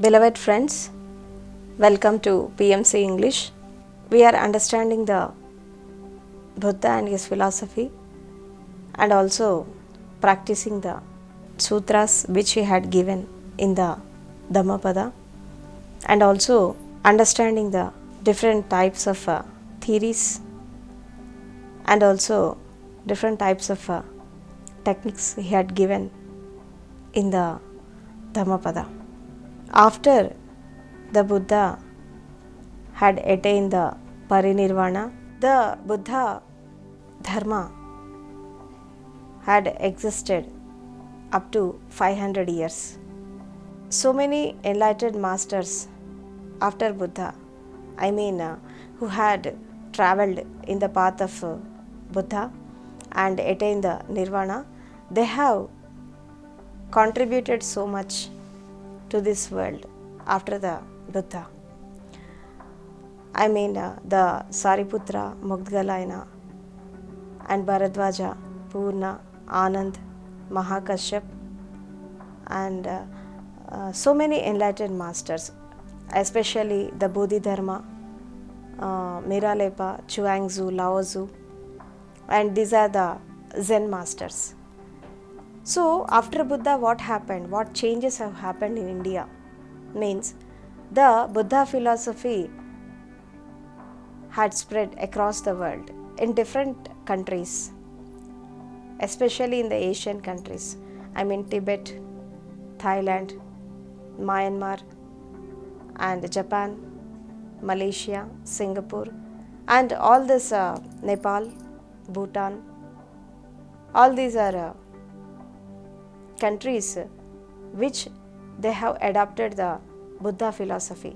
Beloved friends, welcome to PMC English. We are understanding the Buddha and his philosophy and also practicing the sutras which he had given in the Dhammapada, and also understanding the different types of theories and also different types of techniques he had given in the Dhammapada. After the Buddha had attained the parinirvana, the Buddha Dharma had existed up to 500 years. So many enlightened masters after Buddha, who had traveled in the path of Buddha and attained the nirvana, they have contributed so much to this world after the Buddha. The Sariputra, Mugdgalayana and Bharadwaja, Purna, Anand, Mahakashyap and so many enlightened masters, especially the Bodhidharma, Miralepa, Chuangzu, Laozu, and these are the Zen masters. So after Buddha, what happened? What changes have happened in India? Means the Buddha philosophy had spread across the world in different countries, especially in the Asian countries. Tibet, Thailand, Myanmar and Japan, Malaysia, Singapore and all this Nepal, Bhutan, all these are countries which they have adopted the Buddha philosophy,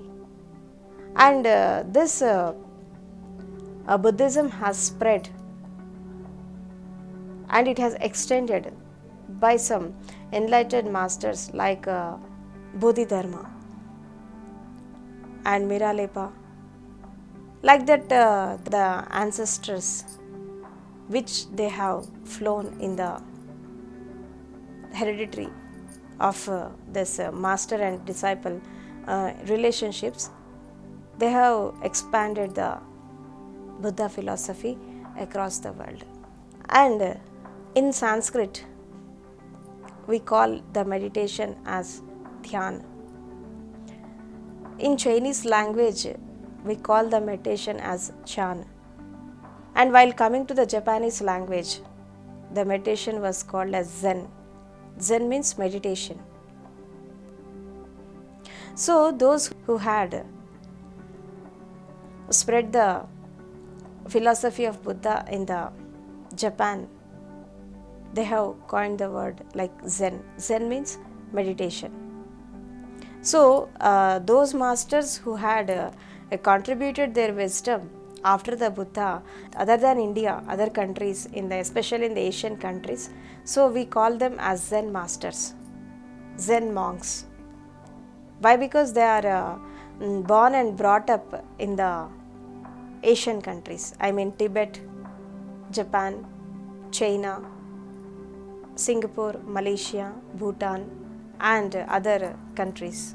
and this Buddhism has spread and it has extended by some enlightened masters like Bodhidharma and Miralepa, like that the ancestors which they have flown in the hereditary of this master and disciple relationships, they have expanded the Buddha philosophy across the world. And in Sanskrit, we call the meditation as Dhyana. In Chinese language, we call the meditation as Chan. And while coming to the Japanese language, the meditation was called as Zen. Zen means meditation. So those who had spread the philosophy of Buddha in the Japan, they have coined the word like Zen. Zen means meditation. So those masters who had contributed their wisdom after the Buddha, other than India, other countries, especially in the Asian countries, so we call them as Zen masters, Zen monks. Why? Because they are born and brought up in the Asian countries, Tibet, Japan, China, Singapore, Malaysia, Bhutan and other countries.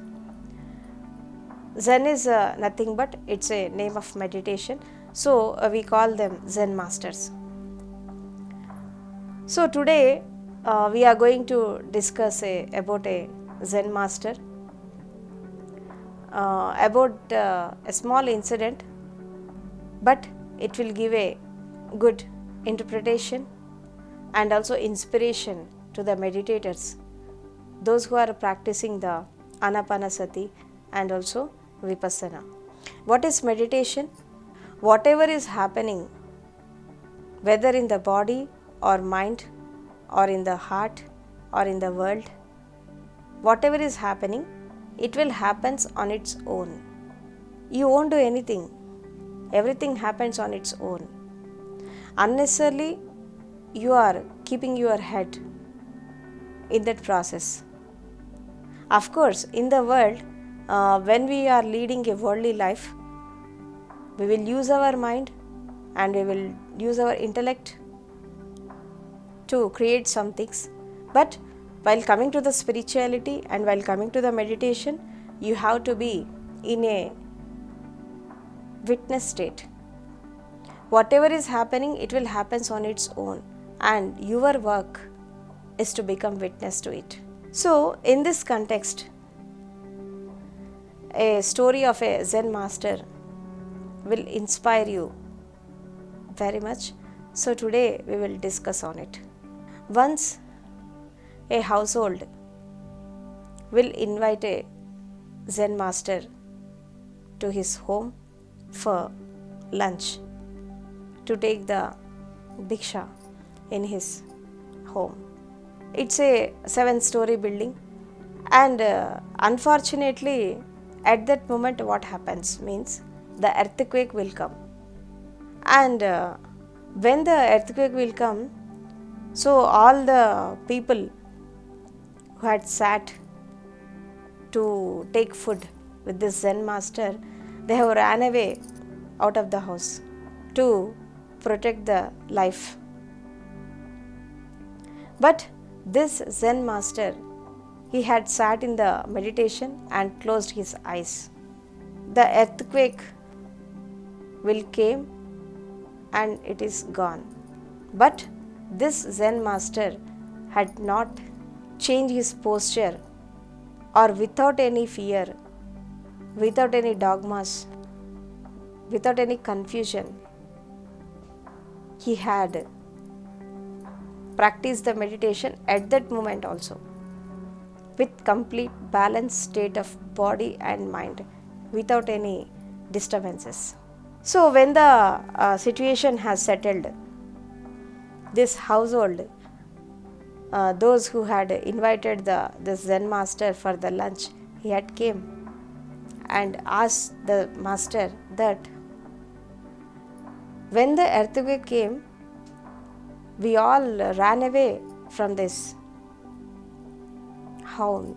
Zen is nothing but it's a name of meditation, so we call them Zen masters. So today we are going to discuss about a Zen master, about a small incident, but it will give a good interpretation and also inspiration to the meditators, those who are practicing the Ana-Pana-Sati and also Vipassana. What is meditation? Whatever is happening, whether in the body or mind or in the heart or in the world, whatever is happening, it will happen on its own. You won't do anything. Everything happens on its own. Unnecessarily, you are keeping your head in that process. Of course, in the world, when we are leading a worldly life, we will use our mind and we will use our intellect to create some things. But while coming to the spirituality and while coming to the meditation, you have to be in a witness state. Whatever is happening, it will happen on its own, and your work is to become witness to it. So, in this context, a story of a Zen master will inspire you very much. So, today we will discuss on it. Once a household will invite a Zen master to his home for lunch, to take the diksha in his home. It's a 7-story building, and unfortunately at that moment what happens means the earthquake will come, and when the earthquake will come, so all the people who had sat to take food with this Zen master, they have ran away out of the house to protect the life. But this Zen master, he had sat in the meditation and closed his eyes. The earthquake will came and it is gone. But this Zen master had not changed his posture, or without any fear, without any dogmas, without any confusion, he had practiced the meditation at that moment also, with complete balanced state of body and mind, without any disturbances. So when the situation has settled, this household, those who had invited this Zen master for the lunch, he had came and asked the master that when the earthquake came, we all ran away from this home.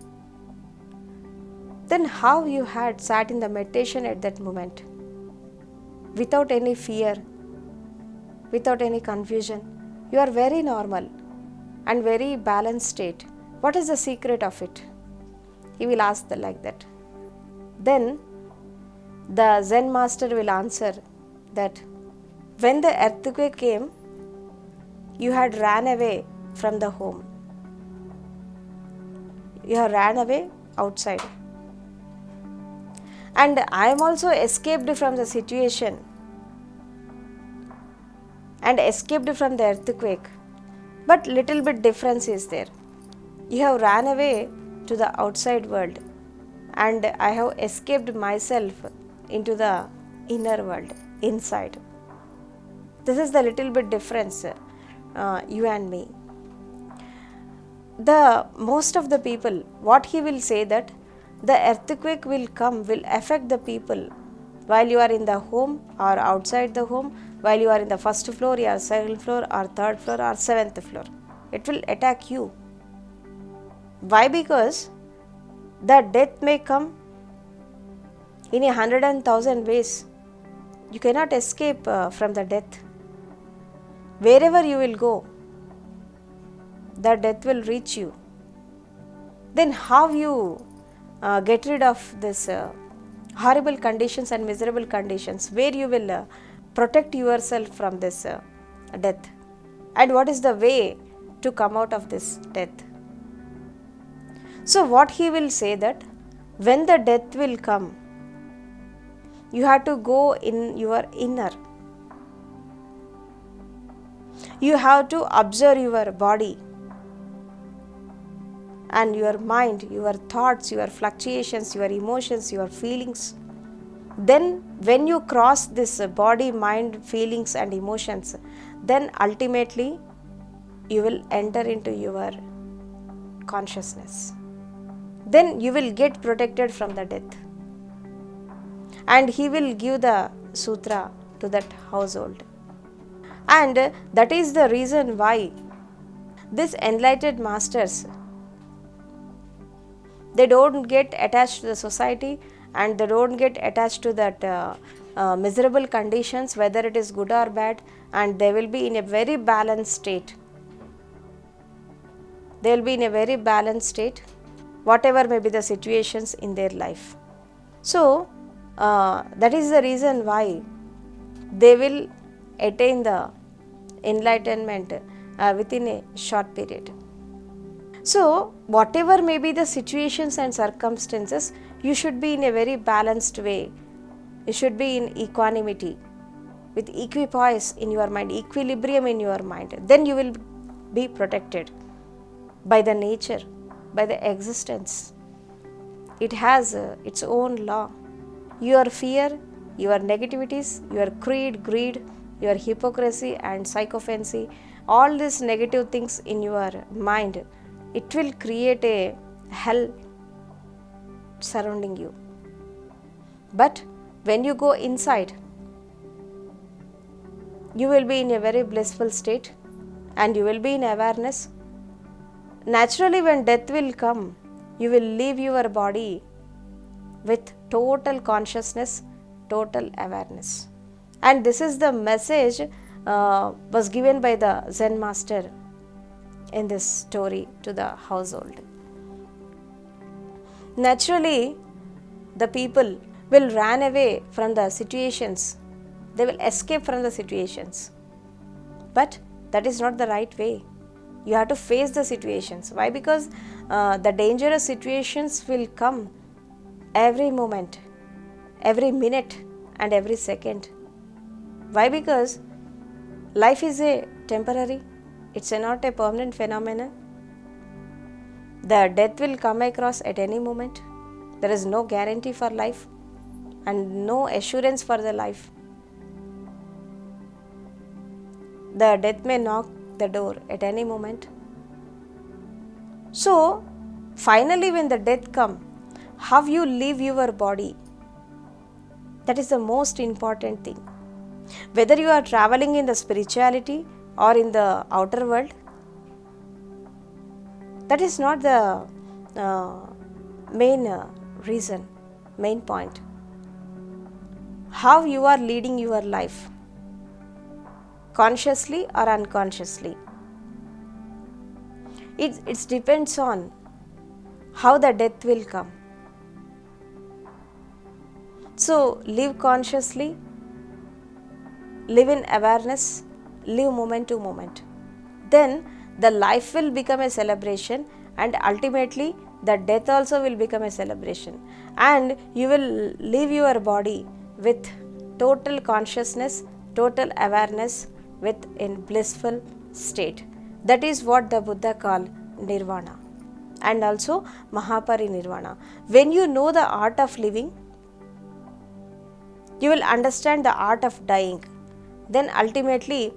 Then how you had sat in the meditation at that moment, without any fear, without any confusion? You are very normal and very balanced state. What is the secret of it? He will ask like that. Then the Zen master will answer that when the earthquake came, you had ran away from the home. You have ran away outside. And I am also escaped from the situation and escaped from the earthquake. But little bit difference is there. You have ran away to the outside world, and I have escaped myself into the inner world, inside. This is the little bit difference, you and me. The most of the people, what he will say that the earthquake will come, will affect the people while you are in the home or outside the home, while you are in the first floor, or second floor, or third floor, or seventh floor. It will attack you. Why? Because the death may come in 100,000 ways. You cannot escape from the death. Wherever you will go, the death will reach you. Then how you get rid of this horrible conditions and miserable conditions, where you will protect yourself from this death, and what is the way to come out of this death? So what he will say that when the death will come, you have to go in your inner. You have to observe your body and your mind, your thoughts, your fluctuations, your emotions, your feelings. Then when you cross this body, mind, feelings and emotions, then ultimately you will enter into your consciousness. Then you will get protected from the death. And he will give the sutra to that household. And that is the reason why these enlightened masters, they don't get attached to the society, and they don't get attached to that miserable conditions, whether it is good or bad, and they will be in a very balanced state. They will be in a very balanced state, whatever may be the situations in their life. So, that is the reason why they will attain the enlightenment within a short period. So, whatever may be the situations and circumstances, you should be in a very balanced way. You should be in equanimity, with equipoise in your mind, equilibrium in your mind. Then you will be protected by the nature, by the existence. It has its own law. Your fear, your negativities, your greed, your hypocrisy and sycophancy, all these negative things in your mind, it will create a hell surrounding you. But when you go inside, you will be in a very blissful state and you will be in awareness. Naturally, when death will come, you will leave your body with total consciousness, total awareness. And this is the message was given by the Zen master in this story to the household. Naturally, the people will run away from the situations. They will escape from the situations. But that is not the right way. You have to face the situations. Why? Because the dangerous situations will come every moment, every minute and every second. Why? Because life is a temporary, it's not a permanent phenomenon. The death will come across at any moment. There is no guarantee for life and no assurance for the life. The death may knock the door at any moment. So, finally when the death comes, how you leave your body, that is the most important thing. Whether you are traveling in the spirituality or in the outer world, that is not the main reason, main point. How you are leading your life, consciously or unconsciously. It depends on how the death will come. So, live consciously, live in awareness, live moment to moment. Then the life will become a celebration and ultimately the death also will become a celebration. And you will leave your body with total consciousness, total awareness, with a blissful state. That is what the Buddha called nirvana and also mahaparinirvana. When you know the art of living, you will understand the art of dying. Then ultimately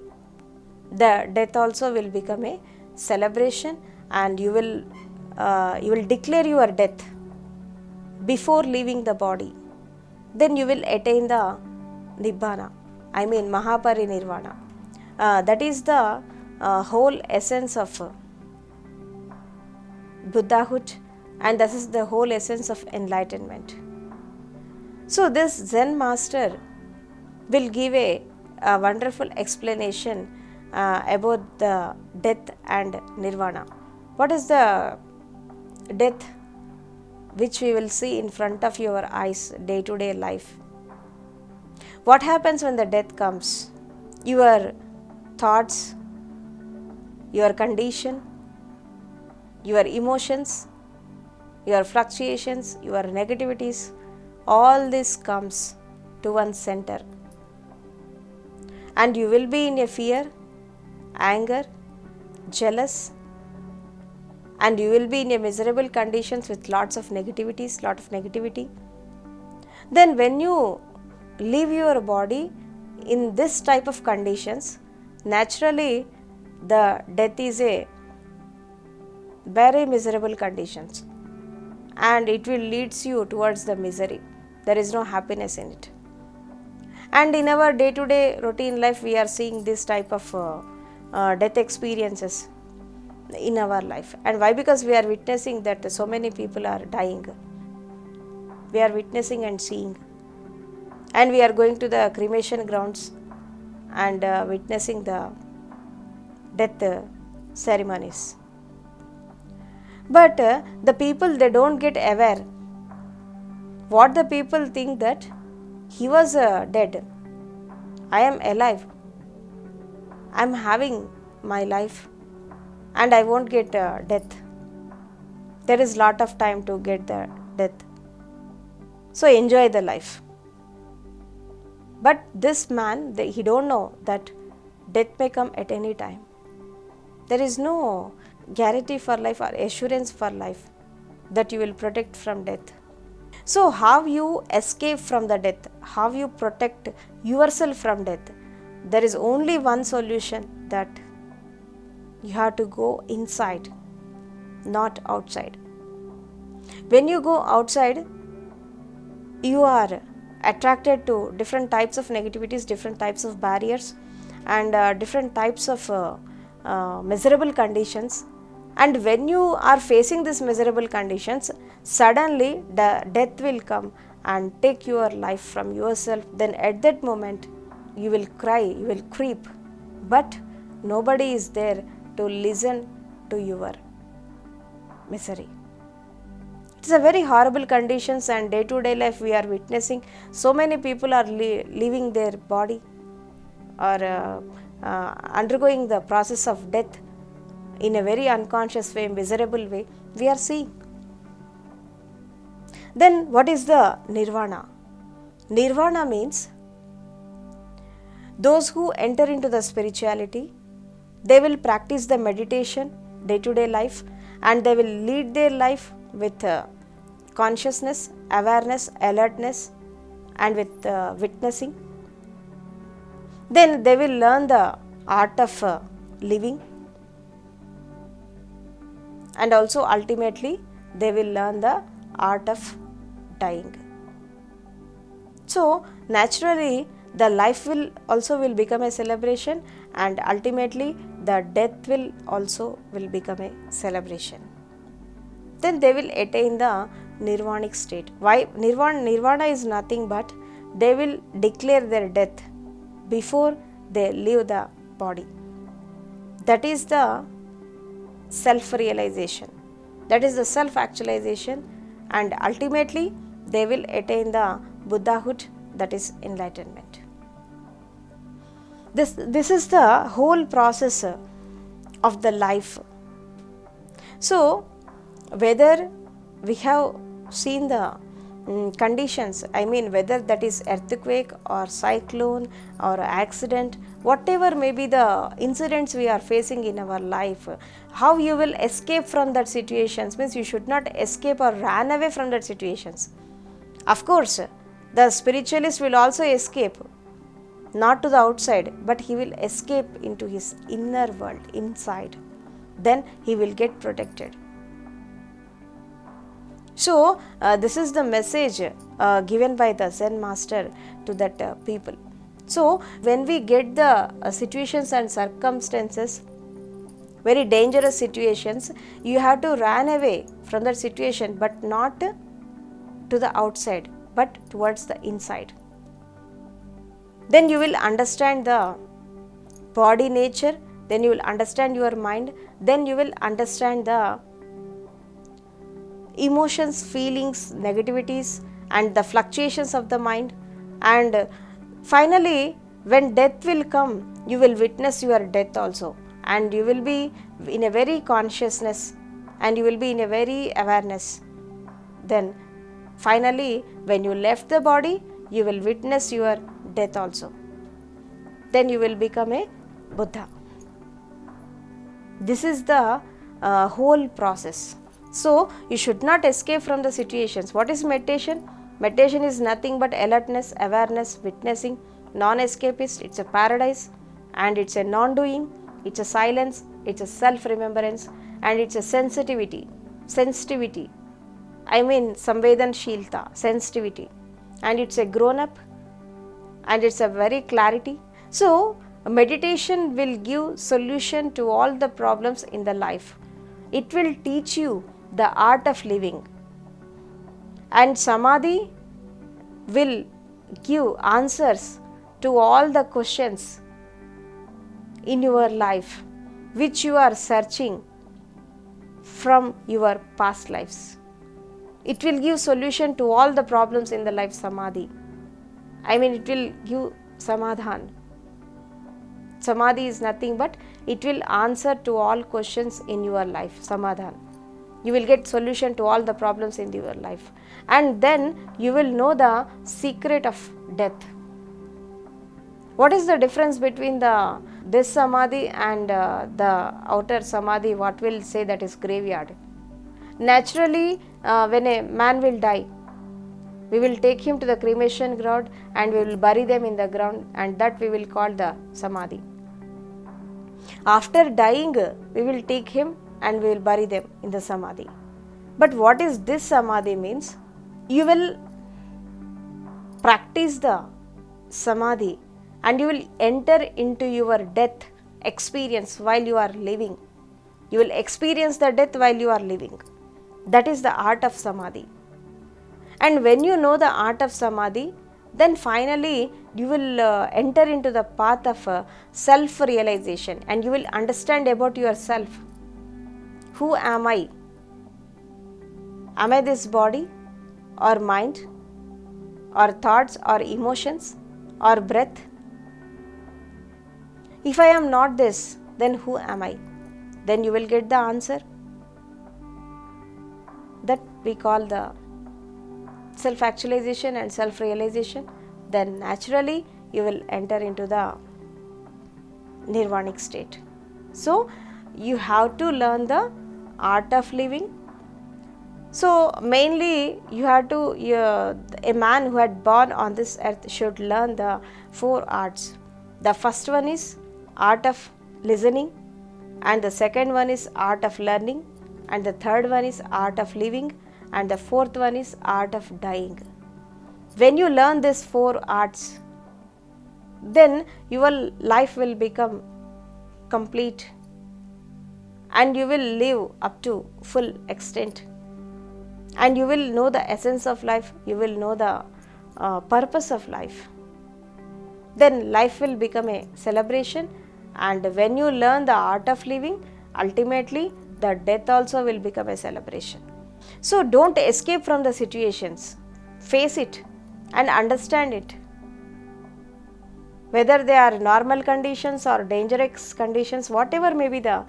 the death also will become a celebration and you will declare your death before leaving the body. Then you will attain the nibbana, mahaparinirvana. That is the whole essence of Buddhahood, and this is the whole essence of enlightenment. So this Zen master will give a wonderful explanation about the death and nirvana. What is the death which we will see in front of your eyes day to day life? What happens when the death comes? Your thoughts, your condition, your emotions, your fluctuations, your negativities, all this comes to one center. And you will be in a fear, anger, jealous, and you will be in a miserable conditions with lot of negativity. Then when you leave your body in this type of conditions, naturally the death is a very miserable conditions and it will leads you towards the misery. There is no happiness in it. And in our day to day routine life, we are seeing this type of death experiences in our life. And why? Because we are witnessing that so many people are dying. We are witnessing and seeing. And we are going to the cremation grounds and witnessing the death ceremonies. But the people, they don't get aware. What the people think that he was dead. I am alive. I am having my life and I won't get death. There is lot of time to get the death. So enjoy the life. But this man, he don't know that death may come at any time. There is no guarantee for life or assurance for life that you will protect from death. So how you escape from the death? How you protect yourself from death? There is only one solution, that you have to go inside, not outside. When you go outside, you are attracted to different types of negativities, different types of barriers, and different types of miserable conditions. And when you are facing these miserable conditions, suddenly the death will come and take your life from yourself. Then at that moment, you will cry, you will creep, but nobody is there to listen to your misery. It's a very horrible conditions, and day to day life we are witnessing. So many people are leaving their body or undergoing the process of death in a very unconscious way, miserable way, we are seeing. Then what is the nirvana? Nirvana means those who enter into the spirituality, they will practice the meditation day to day life, and they will lead their life with consciousness, awareness, alertness, and with witnessing. Then they will learn the art of living, and also ultimately they will learn the art of dying. So naturally the life will become a celebration, and ultimately the death will become a celebration. Then they will attain the nirvanic state. Why? Nirvana is nothing but they will declare their death before they leave the body. That is the self-realization. That is the self-actualization, and ultimately they will attain the Buddhahood, that is enlightenment. This is the whole process of the life. So whether we have seen the conditions, whether that is earthquake or cyclone or accident, whatever may be the incidents we are facing in our life, how you will escape from that situations means you should not escape or run away from that situations. Of course, the spiritualist will also escape, not to the outside, but he will escape into his inner world, inside. Then he will get protected. So this is the message given by the Zen master to that people. So when we get the situations and circumstances, very dangerous situations, you have to run away from that situation, but not to the outside, but towards the inside. Then you will understand the body nature, then you will understand your mind, then you will understand the emotions, feelings, negativities, and the fluctuations of the mind. And finally, when death will come, you will witness your death also, and you will be in a very consciousness, and you will be in a very awareness. Then finally, when you left the body, you will witness your death also. Then you will become a Buddha. This is the whole process. So you should not escape from the situations. What is meditation? Meditation is nothing but alertness, awareness, witnessing, non-escapist. It's a paradise, and it's a non-doing, it's a silence, it's a self-remembrance, and it's a sensitivity. Samvedanshilta, sensitivity, and it's a grown-up, and it's a very clarity. So meditation will give solution to all the problems in the life. It will teach you the art of living, and samadhi will give answers to all the questions in your life which you are searching from your past lives. It will give solution to all the problems in the life, samadhi. It will give samadhan. Samadhi is nothing but it will answer to all questions in your life, samadhan. You will get solution to all the problems in your life. And then you will know the secret of death. What is the difference between this samadhi and the outer samadhi, what will say that is graveyard? Naturally, when a man will die, we will take him to the cremation ground and we will bury them in the ground, and that we will call the samadhi. After dying, we will take him and we will bury them in the samadhi. But what is this samadhi means? You will practice the samadhi and you will enter into your death experience while you are living. You will experience the death while you are living. That is the art of samadhi. And when you know the art of samadhi, then finally you will enter into the path of self-realization and you will understand about yourself. Who am I? Am I this body or mind or thoughts or emotions or breath? If I am not this, then who am I? Then you will get the answer. That we call the self-actualization and self-realization. Then naturally you will enter into the nirvanic state. So you have to learn the art of living. So mainly you have to, a man who had born on this earth should learn the 4 arts. The first one is art of listening, and the second one is art of learning, and the third one is art of living, and the fourth one is art of dying. When you learn these 4 arts, then your life will become complete and you will live up to full extent. And you will know the essence of life, you will know the purpose of life. Then life will become a celebration, and when you learn the art of living, ultimately the death also will become a celebration. So don't escape from the situations, face it and understand it. Whether they are normal conditions or dangerous conditions, whatever may be the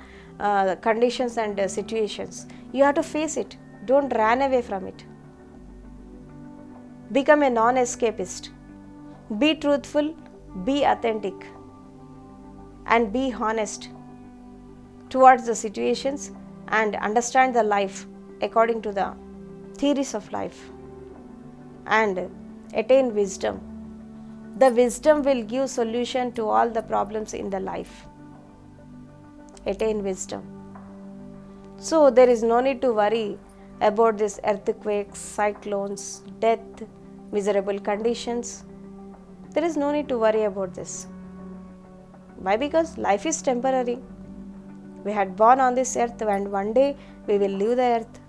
conditions and situations, you have to face it. Don't run away from it. Become a non-escapist. Be truthful, be authentic, and be honest towards the situations, and understand the life according to the theories of life, and attain wisdom. The wisdom will give solution to all the problems in the life. Attain wisdom. So there is no need to worry about these earthquakes, cyclones, death, miserable conditions. There is no need to worry about this. Why? Because life is temporary. We had born on this earth and one day we will leave the earth.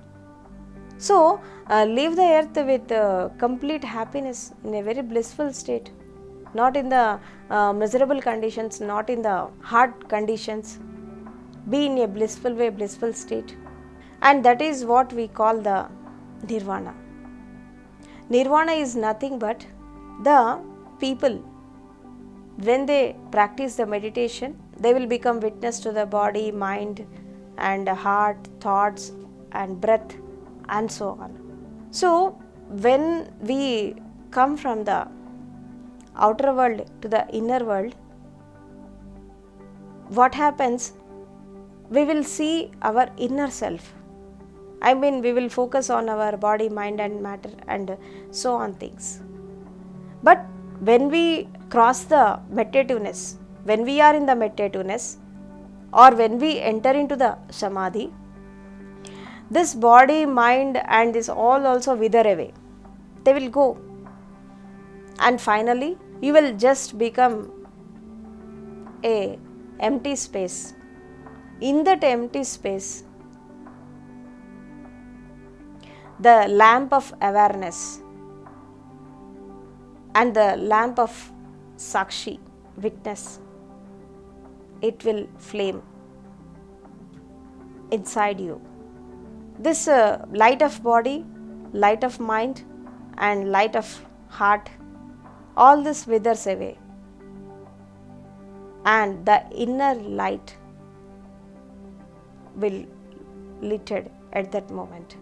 So leave the earth with complete happiness, in a very blissful state. Not in the miserable conditions, not in the hard conditions. Be in a blissful way, blissful state. And that is what we call the nirvana. Nirvana is nothing but the people, when they practice the meditation, they will become witness to the body, mind and heart, thoughts and breath and so on. So when we come from the outer world to the inner world, what happens? We will see our inner self. We will focus on our body, mind and matter and so on things. But when we cross the meditativeness, when we are in the meditativeness, or when we enter into the samadhi, this body, mind and this all also wither away. They will go. And finally, you will just become a empty space. In that empty space, the lamp of awareness and the lamp of sakshi, witness, it will flame inside you. this light of body, light of mind and light of heart, all this withers away, and the inner light will littered at that moment.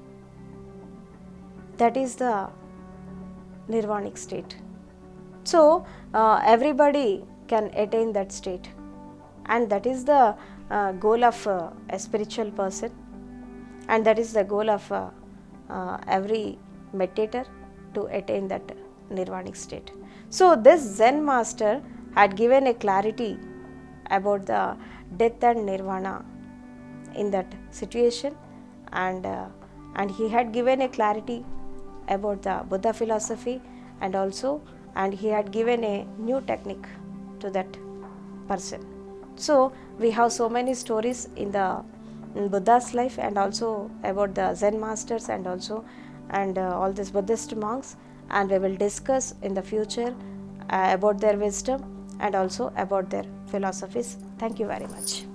That is the nirvanic state. So everybody can attain that state, and that is the goal of a spiritual person, and that is the goal of every meditator, to attain that nirvanic state. So this Zen master had given a clarity about the death and nirvana in that situation, and he had given a clarity about the Buddha philosophy, and he had given a new technique to that person. So we have so many stories in Buddha's life, and also about the Zen masters, and all these Buddhist monks, and we will discuss in the future about their wisdom and also about their philosophies. Thank you very much.